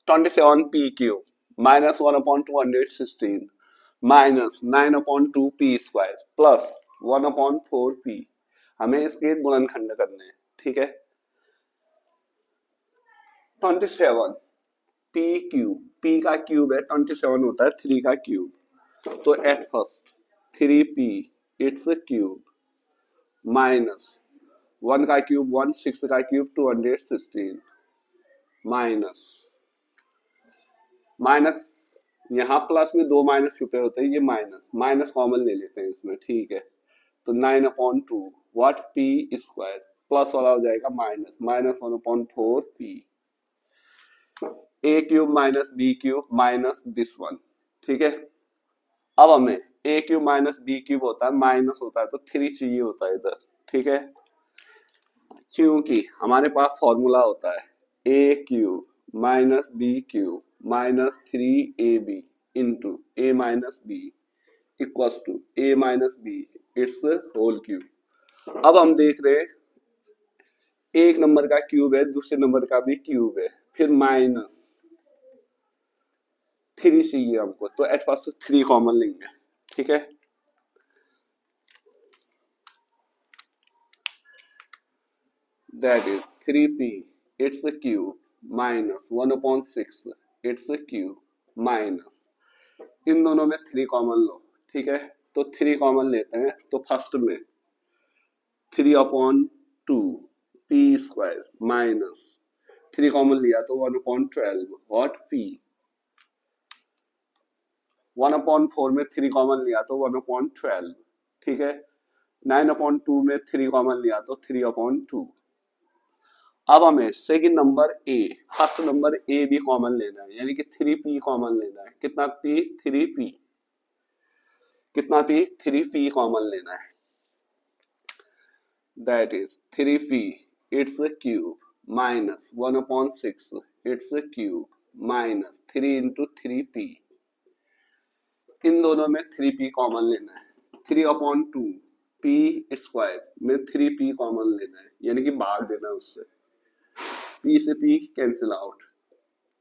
27p³ minus 1/216 minus 9/2p² plus 1/4p। हमें इसके गुणनखंड करने हैं, ठीक है। 27p³ p का क्यूब है, 27 होता है 3 का क्यूब। तो at first 3p its cube minus 1 का क्यूब 1, 6 का क्यूब 216 माइनस माइनस यहाँ प्लस में 2 माइनस छुपे होते हैं, ये माइनस माइनस कॉमन ले लेते हैं इसमें, ठीक है। तो 9/2 व्हाट p² प्लस वाला हो जाएगा minus minus 1/4p a³ minus b³ minus this one, ठीक है। अब हमें a³ माइनस b³ होता है, माइनस होता है तो 3 चाहिए होता है इधर, ठीक है। क्योंकि हमारे पास फॉर्मूला होता है a³ minus b³ minus 3ab into a minus b equals to a minus b its whole cube. अब हम देख रहे हैं एक नंबर का क्यूब है, दूसरे नंबर का भी क्यूब है, फिर माइनस 3 चाहिए हमको, तो एट फर्स्ट 3 कॉमन लेंगे, ठीक है। That is 3p its cube minus 1/6 its cube minus, इन दोनों में 3 कॉमन लो, ठीक है। तो 3 कॉमन लेते हैं, तो फर्स्ट में 3/2 p² माइनस 3 कॉमन लिया तो 1/12 व्हाट p 1/4 में 3 कॉमन लिया तो 1/12, ठीक है। 9/2 में 3 कॉमन लिया तो 3/2। अब हमें second number A, first number A भी कॉमन लेना है, यानी कि 3p कॉमन लेना है। कितना p 3p, कितना p 3p कॉमन लेना है। That is 3p its cube minus 1/6 its cube minus 3 into 3p, इन दोनों में 3p कॉमन लेना है। 3/2 p² में 3p कॉमन लेना है, यानी कि भाग देना है उससे, p से p कैंसिल आउट,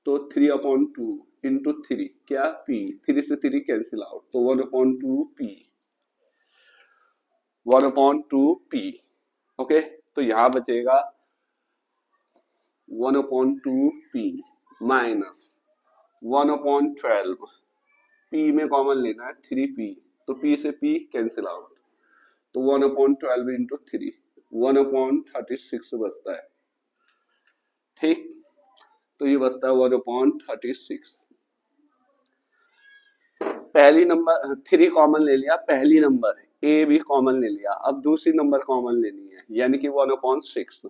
तो 3/2 इंटू 3 क्या p, 3 से 3 कैंसिल आउट, तो 1/2p 1/2p, ओके। तो यहां बचेगा 1/2p माइनस 1/12, p में कॉमन लेना है 3p, तो p से p कैंसिल आउट, तो 1/12 इंटू 3 1/36 बचता है, ठीक। तो ये बचता है 1/36। पहली नंबर 3 कॉमन ले लिया, पहली नंबर ए भी कॉमन ले लिया, अब दूसरी नंबर कॉमन लेनी है, यानी कि 1/6,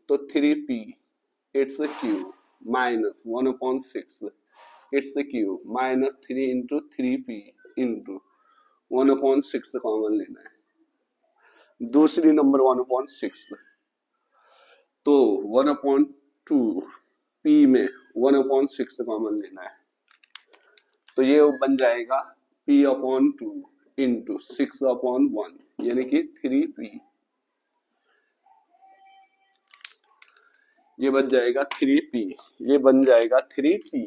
तो 3p its cube minus 1/6 its cube minus 3 into 3p into 1/6 common लेना है। दूसरी नंबर 1/6, तो 1/2 p में 1/6 कॉमन लेना है, तो ये बन जाएगा p/2 इंटू 6/1 यानी कि 3p, ये बन जाएगा 3p, ये बन जाएगा 3p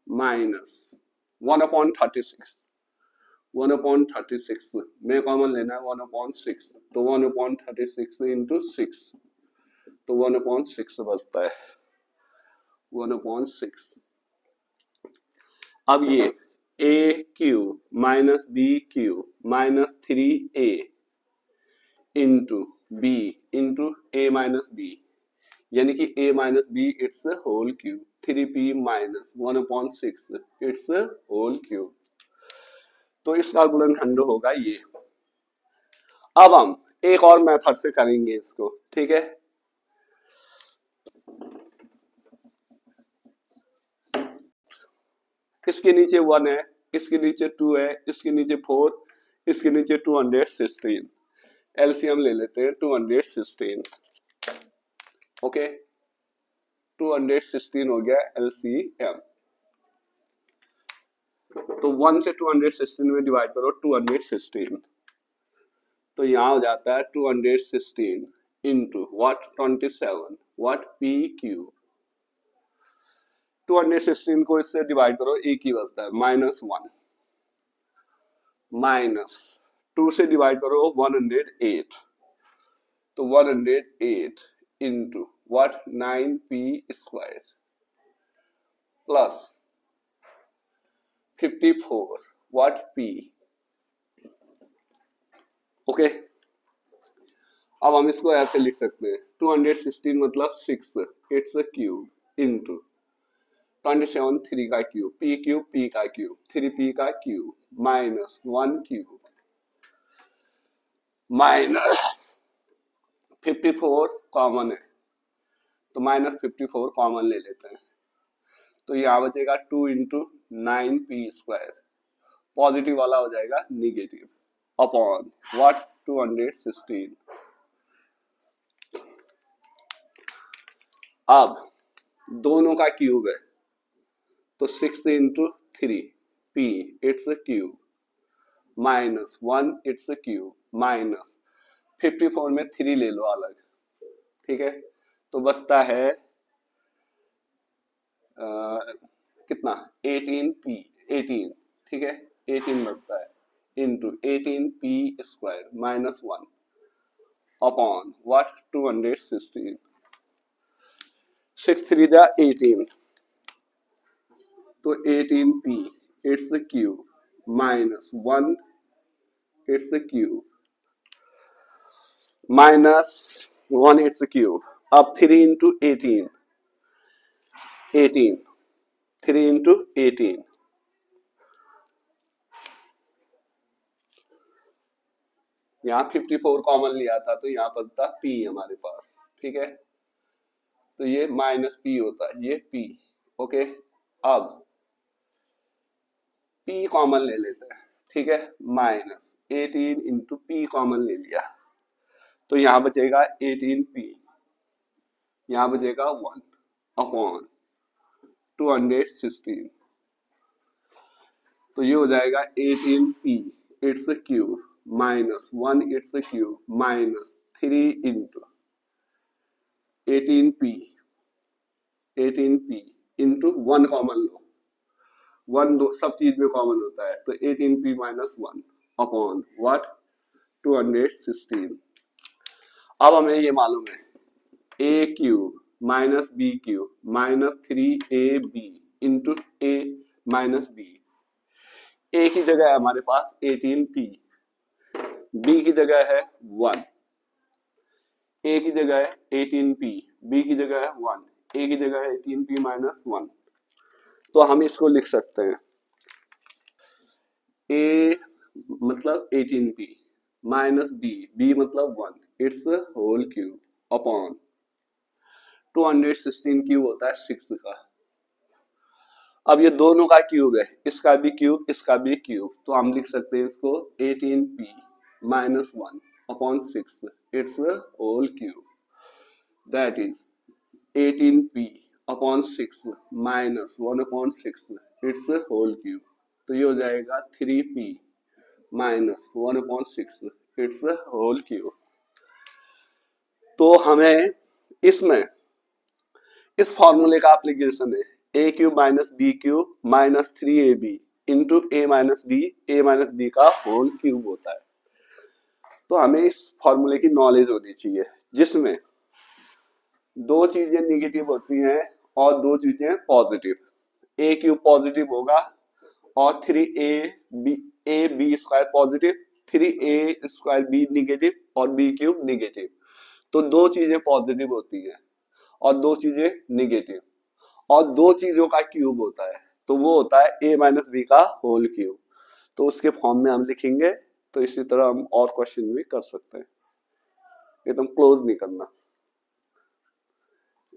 माइनस 1/36, 1/36 में कॉमन लेना है 1/6, तो 1/36 इंटू 6, तो 1/6 बचता है 1/6। अब ये a³ minus b³ minus 3a into b into a minus b, यानी कि a minus b its whole cube, 3p minus 1/6 its whole cube, तो इसका गुणनखंड होगा ये। अब हम एक और मेथड से करेंगे इसको, ठीक है। इसके नीचे 1 है, इसके नीचे 2 है, इसके नीचे 4, इसके नीचे 216, एलसीएम ले लेते हैं 216, ओके। 216 हो गया एलसीएम, तो 1 से 216 में डिवाइड करो 216, तो यहां हो जाता है 216 इंटू व्हाट 27 व्हाट p³ 216 को इससे डिवाइड करो, एक ही बचता है -1, माइनस 2 से डिवाइड करो 108, तो 108 into what 9p² plus 54 what p। Okay, अब हम इसको ऐसे लिख सकते हैं 216 मतलब 6 इट्स क्यूब इंटू 27 3 का क्यूब, p का क्यूब 3p का cube minus 1 cube minus 54 common है तो -54 कॉमन ले लेते हैं, तो यहाँ बचेगा 2 इंटू 9p², पॉजिटिव वाला हो जाएगा निगेटिव, अपॉन व्हाट 216। अब दोनों का क्यूब है तो 6 into 3 p it's cube minus 1 its cube minus 54 में 3 ले लो अलग, ठीक है, तो बचता है कितना 18p, 18, ठीक है, 18 बचता है into 18p² minus 1 upon what 216, 6 3 जा 18, तो 18p its cube minus 1 its cube minus 1 its cube. अब 3 इंटू 18, 18, 3 इंटू 18, यहाँ 54 कॉमन लिया था तो यहाँ पर था p हमारे पास, ठीक है, तो ये माइनस p होता है, ये p। ओके, अब p कॉमन ले लेते हैं, ठीक है, माइनस 18 इंटू p कॉमन ले लिया तो यहाँ बचेगा 18p, यहाँ बचेगा 1 अपॉन 216, तो ये हो जाएगा 18p its cube minus 1 its cube minus 3 into 18p, 18p into 1 common लो, 1 दो सब चीज में कॉमन होता है, तो 18p माइनस 1 अपॉन व्हाट 216। अब हमें ये मालूम है a cube minus b cube minus 3ab into a minus b, a की जगह है हमारे पास 18p, b की जगह है 1, a की जगह है 18p, b की जगह है 1, a की जगह है 18p माइनस 1, तो हम इसको लिख सकते हैं a मतलब 18p माइनस b मतलब 1 its whole cube upon 216 cube होता है 6 का। अब ये दोनों का क्यूब है, इसका भी क्यूब इसका भी क्यूब, तो हम लिख सकते हैं इसको 18p minus 1 upon 6 its whole cube, that is 18p upon 6 minus 1 upon 6 its whole cube, तो ये हो जाएगा 3p minus 1 upon 6 its whole cube. तो हमें इसमें इस फॉर्मूले का एप्लीकेशन है a cube minus b cube minus 3ab into a minus b का होल क्यूब होता है, तो हमें इस फॉर्मूले की नॉलेज होनी चाहिए जिसमें दो चीजें निगेटिव होती हैं और दो चीजें पॉजिटिव, a क्यूब पॉजिटिव होगा और 3ab² पॉजिटिव, 3a² निगेटिव और b क्यूब निगेटिव, तो दो चीजें पॉजिटिव होती हैं और दो चीजें निगेटिव और दो चीजों का क्यूब होता है, तो वो होता है a माइनस बी का होल क्यूब, तो उसके फॉर्म में हम लिखेंगे। तो इसी तरह हम और क्वेश्चन भी कर सकते हैं, एकदम क्लोज नहीं करना,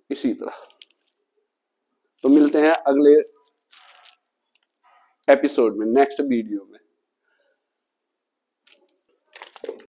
इसी तरह। तो मिलते हैं अगले एपिसोड में, नेक्स्ट वीडियो में।